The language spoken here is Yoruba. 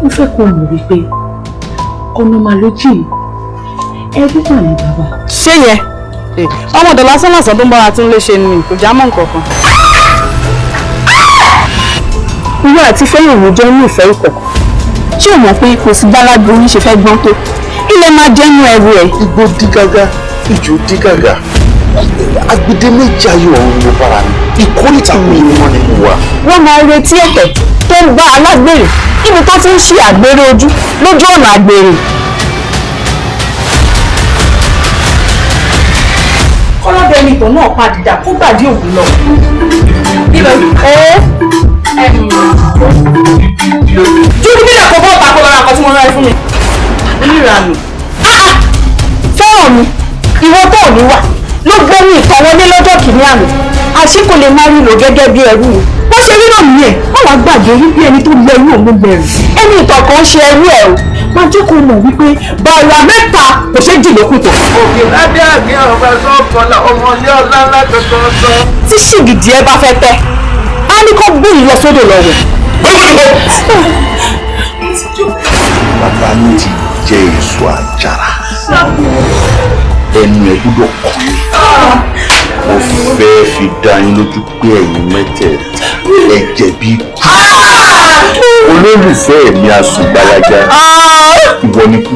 mo fẹ́ kó mọ̀ wípé ọ̀nà màlúùjì ẹbí kan ní bàbá. ṣé yẹn ọmọdé lásán lásán tó ń bára tí ń lè ṣe ni kò já mọ́ nǹkan kan. Wúrà àti fẹ́yìn ìwé jẹ́ ní ìfẹ́ ìkọ̀kọ̀. Ṣé o mọ̀ pé kò sí gbálágbó yín ṣe fẹ́ gbọ́n tó? Ilé máa jẹ́nu ẹrù ẹ̀. Igbó dí gágá, ìjò dí gágá. Agbede méjì ayé ọ̀run ló bára mi. Ìkórìtà kò yẹ wọn nínú wa. Wọ́n máa retí ẹ̀tẹ̀ tó ń bá alágbèrè níbi tó ti ń ṣe àgbèrè ojú lójú ọ̀nà àgbèrè. Kọ́lọ́dọ̀ ẹni tó náà padìdà kó gbàdí òkú lọ. Júdú bí ìdàkọ̀ bọ́ọ̀tà kó lọ́ra nǹkan tí mo rán ẹ fún mi. Oníranù. Fẹ́ràn mi, ìwọ tó ò ní wà ló gbé ní ìtọ́wọlé lọ́jọ́ kìíní àná. Àṣé kò lè máa rí lò gẹ́gẹ́ bí ẹrú mi. Bó ṣe rí náà nìyẹn, wọ́n wá gbàgbé wípé ẹni tó lẹ́rú òun bẹ̀rù. Ẹni ìtọ̀kan ṣe ẹrú ẹ̀ o. Máa jẹ́ kó mọ̀ wípé bàrà mẹ́ta kò ṣe jì lókùtò. Òkè ládé àgbẹ̀ ọba sọ́kọ̀ọ́lá ọmọ ilé ọlá ńlá tọ̀tọ̀ọ̀tọ̀. Tí ṣìgìdì ẹ bá fẹ́ tẹ́, á ní kó gbé ìlọ sódò lọ́wọ́. Bàbá mi ti jẹ èso àjàrà. Ẹnu ẹ gbọ́dọ̀ kàn mí. Mo fẹ́ fi dá yín lójú pé ẹ̀yin mẹ́tẹ̀ẹ̀ta ẹ jẹ̀bi. Olólùfẹ́ mi àsùngbàlájà. Ìwọ ni kú.